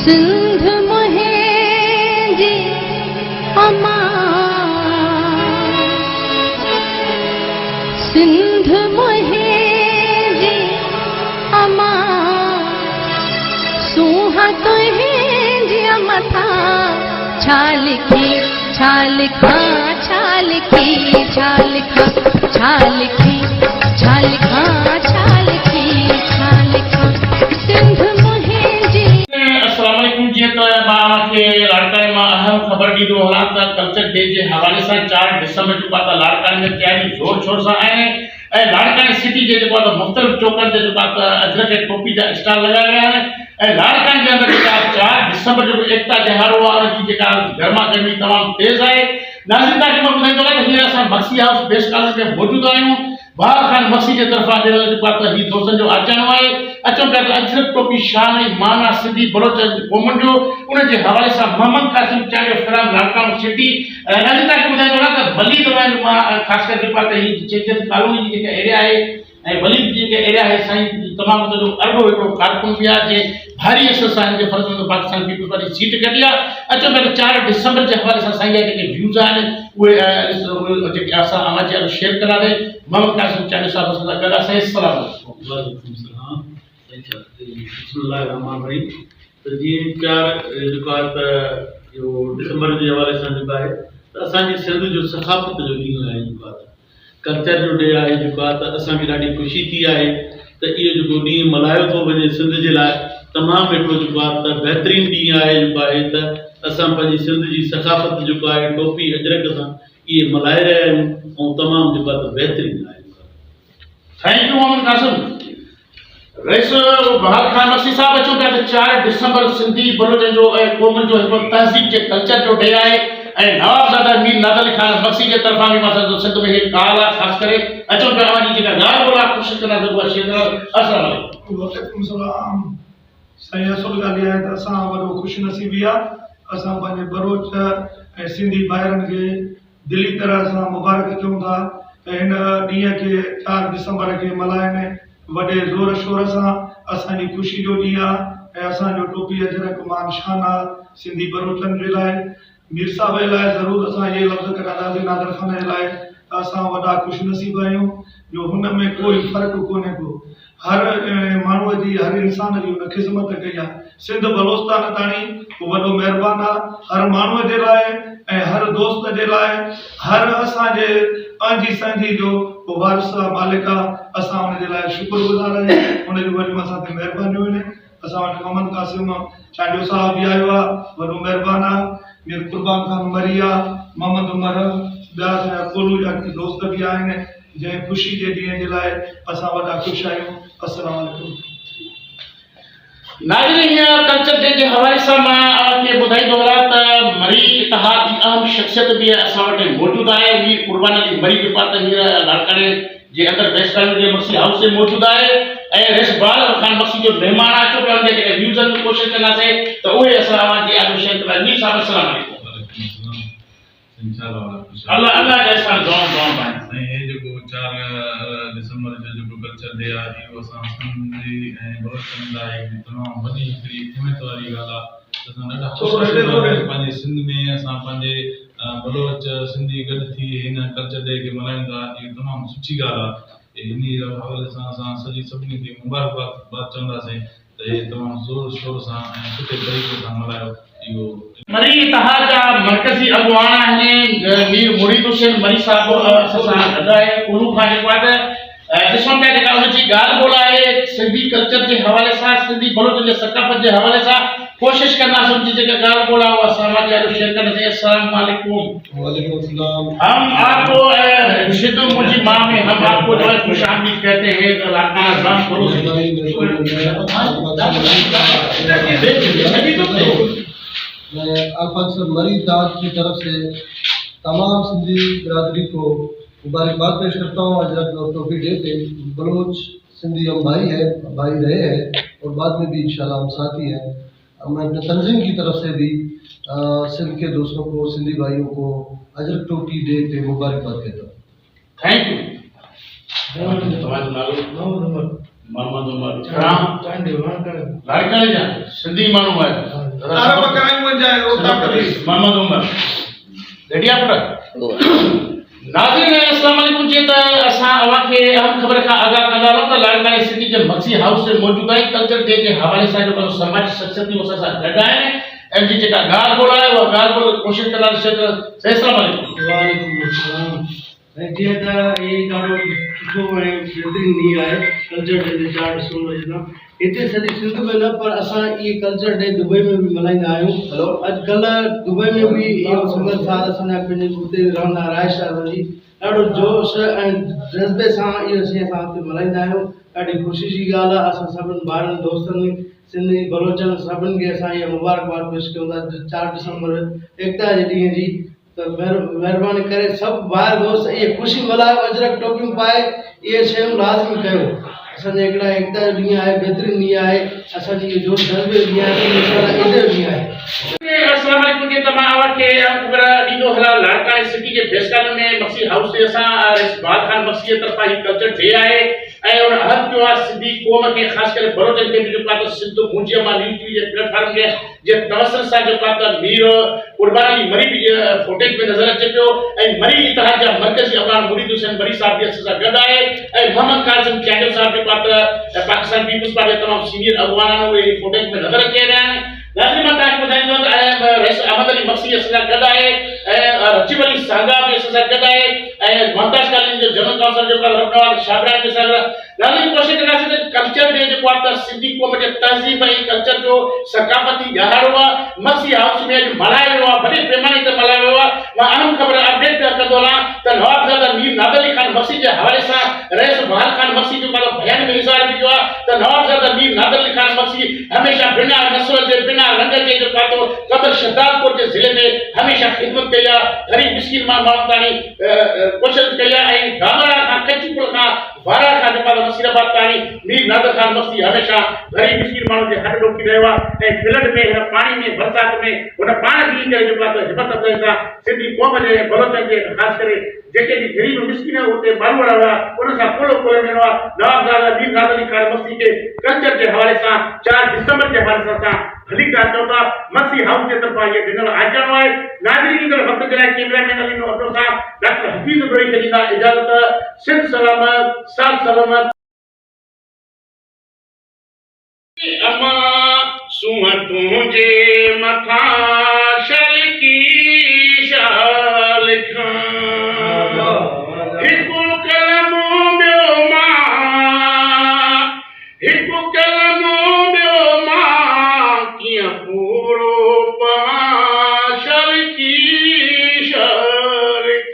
सिंध मुंहिंजी अमा, सिंध मुंहिंजी अमा, सूहा तुंहिंजी मथा छा लिखी, छा लिखां, छा लिखी, छा लिखां, छा लिखी, छा लिखां, छा लिखी, छा लिखां, सिंध मुंहिंजी। अस्सलाम वालेकुम। जी तो मां के लाड़काने में अहम खबर ॾींदो हलां त कल्चर डे जे हवाले सां 4 डिसंबर जो पाता लाड़काने में तैयारी जोर शोर सां आहिनि ऐं लाड़काने सिटी जे जेको आहे मुख़्तलिफ़ चौकनि ते जेको आहे अजरक ऐं टोपी जा स्टॉल लॻाया विया आहिनि ऐं लाड़काने जे अंदरि जेका 4 डिसंबर जो एकता त्योहार आहे उन जी जेका गर्मा गर्मी तमामु तेज़ आहे। नाज़रीन तव्हांखे मां ॿुधाईंदो आहियां त हींअर असां मक्सी हाउस बेस्ट कॉलोनी में मौजूदु आहियूं। बहार ख़ान मक्सी जे तरफ़ां ॾिनल जेको आहे त हीउ दोस्तनि जो अचानो आहे। अचो पिया त अजरक टोपी शान ऐं माना सिंधी बलोच क़ौमुनि जो उन जे हवाले सां मोहम्मद क़ासिम चांडियो फिराम लाड़कानो सिटी। नाज़रीन तव्हांखे ॿुधाईंदो आहियां त वलीद वैन मां ख़ासि करे जेको आहे त हीउ चेचन कॉलोनी जी जेका एरिया आहे ऐं वलीद जी जेका एरिया आहे साईं तमामु हुनजो अरबो हिकिड़ो कारकुन बि आहे जे भारी असर सां हिन जे फर्ज़ में पाकिस्तान पीपल्स पार्टी सीट कढी आहे। अचो पिया त 4 डिसंबर जे हवाले सां साईं जा जेके व्यूज़ आहिनि उहे जेके असां अवां जे शेयर कंदासीं। मोहम्मद क़ासिम चांडियो साहिब सां गॾु असां अस्सलाम वालेकुम सलाम। बिस्मिल्लाहिर रहमानिर रहीम। त जीअं 4 जेको आहे त इहो डिसंबर जे हवाले सां जेको आहे त असांजी सिंध जो सखाफ़त जो ॾींहुं आहे, जेको आहे कल्चर जो डे आहे, जेको आहे त असांखे ॾाढी ख़ुशी थी आहे त इहो जेको ॾींहुं मल्हायो थो वञे सिंध जे लाइ तमामु हिकिड़ो जेको आहे त बहितरीनु ॾींहुं आहे, जेको आहे त असां पंहिंजी सिंध जी सखाफ़त जेको आहे टोपी अजरक सां इहे मल्हाए रहिया आहियूं ऐं तमामु जेको आहे त बहितरीनु आहे। Thank you Mohammad Qasim. रईस बहार ख़ान मक्सी साहब अचो पिया त 4 डिसंबर सिंधी बलोचनि जो ऐं क़ौमुनि जो हिकिड़ो तहज़ीब जे कल्चर जो डे आहे ऐं नवाबज़ादा मीर नादर अली ख़ान मक्सी जे तरफ़ां बि मां सिंध में हिकु काल आहे ख़ासि करे। अचो पिया अवां जी जेका ॻाल्हि ॿोल आहे कोशिशि कंदासीं उहा शेयर करण। अस्सलाम वालेकुम। वालेकुम सलाम। साईं असुल ॻाल्हि आहे त असां वॾो ख़ुशनसीबी आहे असां पंहिंजे बलोच ऐं सिंधी भाइरनि खे दिली तरह सां मुबारक कयूं था त हिन ॾींहं खे 4 डिसंबर खे मल्हाइनि वॾे ज़ोर शोर सां। असांजी ख़ुशी जो ॾींहुं आहे ऐं असांजो टोपी अजरक मान शान आहे सिंधी बलोचनि जे लाइ। मीर साहब जे लाइ ज़रूरु असां इहे लफ़्ज़ कढंदासीं नादर ख़ान जे लाइ त असां वॾा ख़ुशनसीब आहियूं जो हुन में कोई फ़र्क़ु कोन्हे को। हर माण्हूअ जी हर इंसान जी हुन ख़िदमत कई आहे। सिंध बलोचिस्तान ताणी वॾो महिरबान आहे हर माण्हूअ जे लाइ ऐं हर दोस्त जे लाइ। हर असांजे पंहिंजी संजी जो वारिस आहे मालिक आहे, असां हुनजे लाइ शुक्रगुज़ार आहियूं। हुनजी वॾियूं असां ते महिरबानियूं आहिनि। असां वटि मोहम्मद क़ासिम चांडियो साहब बि आयो आहे, वॾो महिरबान आहे। मीर कुर्बान खान मरी आहे, मोहम्मद उमर ॿिया कोलू जा दोस्त बि आहिनि जंहिं ख़ुशी जे ॾींहं जे लाइ असां वॾा ख़ुशि आहियूं। अस्सलाम वालेकुम। नाज़रीन हींअर कल्चर डे जे हवाले सां मां अव्हांखे ॿुधाईंदो वञा त मरी इतिहाद जी अहम शख़्सियत बि असां वटि मौजूदु आहे। मीर कुर्बान अली मरी जेको आहे त हींअर लाड़काने जे अंदरि वेस्ट कॉलोनी जे मक्सी हाउस में मौजूदु आहे ऐं रेस बहार ख़ान मक्सी जो महिमान आहे। अचो पिया उनजे जेके व्यूज़नि जी कोशिशि कंदासीं त उहे असां अव्हांजी आजो शेयर कंदासीं। मीर साहब अस्सलाम वालेकुम। अल्लाह अल्लाह जा सां दुआ भाई ये जो 4 दिसंबर जो जो कल्चर डे आहे इहो असां सिंधी ऐं बलोचनि लाइ तमामु वॾी हिकिड़ी अहमियत वारी ॻाल्हि आहे। असां ॾाढा ख़ुशि पंहिंजे सिंध में असां पंहिंजे बलोच सिंधी गॾु थी हिन कल्चर डे खे मल्हायूं था। इहो तमामु सुठी ॻाल्हि आहे। इन हवाले सां असां सभिनी खे मुबारकबाद चवंदासीं त हे तमामु ज़ोर शोर सां ऐं सुठे तरीक़े सां मल्हायो। मरी इतिहाद जा मरकज़ी अॻुवान आहिनि मीर मुरीद हुसैन मरी साहब असां सां गॾु आहे। कोलू खां जेको आहे त ॾिसूं पिया जेका हुनजी ॻाल्हि ॿोल आहे सिंधी कल्चर जे हवाले सां सिंधी बलोच जे सकाफ़त जे हवाले सां कोशिशि कंदासीं उनजी जेका ॻाल्हि ॿोल आहे उहा समाज जा शेयर कंदासीं। अस्सलाम वालेकुम। वालेकुम सलाम। हम आपको रिश्त मुझी माँ में हम आपको जो है खुशामदीद कहते हैं तो लाड़काना जाम करो। मैं अल्फांस मरी दाद की तरफ से तमाम सिंधी बिरादरी को मुबारकबाद पेश करता हूँ। अजरक और टोपी डे पे बलोच सिंधी हम भाई रहे हैं और बाद में भी इंशाल्लाह हम साथी हैं। मैं अपने तंजीम की तरफ से भी सिंध के दोस्तों को सिंधी भाइयों को अजरक टोपी डे पे मुबारकबाद कहता हूँ। Thank U. तुम्हारा नाम मोहम्मद उमर राम लाड़काने जा सिंधी माण्हू आहे। अरब करायूं वंजाए रोता कली मोहम्मद उमर रेडी आप नाज़रीन अस्सलाम वालेकुम जी त असां अवांखे अहम ख़बर खां आगाह कंदा रहूं त लाड़कानी सिटी जे मक्सी हाउस में मौजूद आहे कल्चर डे जे हवाले सां जो समाजी शख्सियतूं असां सां गॾु आहिनि ऐं जी जेका ॻाल्हि ॿोल आहे उहा ॻाल्हि ॿोल कोशिशि कंदासीं अस्सलाम वालेकुम वालेकुम अस्सलाम जीअं त इहे ॾाढो सुठो ऐं बहितरीनु ॾींहुं आहे कल्चर डे ते 4 डिसंबर जो हिते सॼी सिंध में न पर असां इहे कल्चर डे दुबई में बि मल्हाईंदा आहियूं अॼुकल्ह दुबई में बि इहो सिंगल साल असांजा पंहिंजे हुते रहंदा रायशा जी ॾाढो जोश ऐं जज़्बे सां इहो शइ असां हुते मल्हाईंदा आहियूं ॾाढी ख़ुशी जी ॻाल्हि आहे असां सभिनी ॿारनि दोस्तनि सिंधी बलोचनि सभिनी खे असां इहा मुबारकबाद पेश कयूं था 4 डिसंबर एकता जे ॾींहं जी त महिरबानी करे सभु ॿार दोस्त इहे ख़ुशी मल्हायो अजरक टोपियूं पाए इहे शयूं लाज़मी कयो असांजे हिकिड़ा एकता जो ॾींहुं आहे बहितरीनु ॾींहुं आहे असांजी इहो जोश जज़्बे जो ॾींहुं आहे ईद जो ॾींहुं आहे अस्सलाम वालेकुम जी तमाम अवांखे ख़बर ॾींदो हला लाड़कानी सिटी जे बेसकाल में मक्सी हाउस ते असां इस्बाल खान मक्सी जे तरफ़ां ही कल्चर डे आहे ऐं उन हद जो आहे सिंधी क़ौम खे ख़ासि करे बलोचनि खे बि जेको आहे त सिंध मुंहिंजी मां न्यूज़ टीवी जे प्लेटफॉर्म खे जे तवसर सां जेको आहे त मीर कुर्बानी मरी बि फुटेज में नज़र अचे पियो ऐं मरी इतिहाद जा मर्कज़ी अवान मुरीद हुसैन मरी साहब बि असां सां गॾु आहे ऐं मोहम्मद कासिम चैडो साहब जेको आहे त पाकिस्तान पीपुल्स पार्टी जे तमामु सीनियर अॻुवान आहिनि उहे फुटेज में नज़र अची रहिया आहिनि नाज़रीन मां तव्हांखे ॿुधाईंदो त रईस अहमद अली मक्सी असां सां गॾु आहे ऐं रजीब अली सांगा बि असां सां गॾु आहे ऐं मुमताज़ कॉलोनी जो जनरल काउंसिलर जेको आहे रबनवाल शाबरा बि असां नाज़रीन कोशिशि कंदासीं त कल्चर डे जेको आहे त सिंधी क़ौम जे तहज़ीब ऐं कल्चर जो सकाफ़ती ॾियारो आहे मक्सी हाउस में अॼु मल्हायो वियो आहे वॾे पैमाने ते मल्हायो वियो आहे मां अहम ख़बर अपडेट कंदो हलां त नवाबज़ादा मीर नादर अली खान मक्सी जे हवाले सां रईस बहाल खान मक्सी जो बयान में इज़हार कयो आहे त नवाबज़ादा मीर नादर अली खान मक्सी हमेशा बिना नस्ल जे बिना रंग जे जो पातो कबर शहदादपुर जे ज़िले में हमेशा ख़िदमत कई आहे ग़रीब मिस्किन माण्हुनि ताईं कोशिशि कई आहे ऐं गामड़ा खां कचीपुर खां वारा खां जेको आहे नसीराबाद ताईं मीर नादर खान मक्सी हमेशा ग़रीब मिस्किन माण्हुनि खे हथ ॾोकी रहियो आहे ऐं फ्लड में हिन पाणी में बरसाति में हुन पाण बि करे जेको आहे त हिमत अफ़ज़ाई सां सिंधी क़ौम जे बलोचनि खे ख़ासि करे जेके बि ग़रीब मिस्किन हुते माण्हू रहिया हुआ उन सां पूरो कोले वेंदो आहे नवाबज़ादा मीर नादर अली खान मक्सी खे कल्चर जे हवाले सां 4 डिसंबर जे हवाले सां असां भली का चौथा मक्सी हाउस के तरफा ये डिनर आयोजन हुआ है नाज़रीन के वक्त के कैमरामैन अली नौतो साहब डॉक्टर हफीज इब्राहिम जी का इजाजत सिंध सलामत साल सलामत अमा सुह तुझे मथा शल की शाल खां हिकु कलमो ॿियो मां हिकु कलमो ॿियो मां किया पूरो पहाड़ की शर्क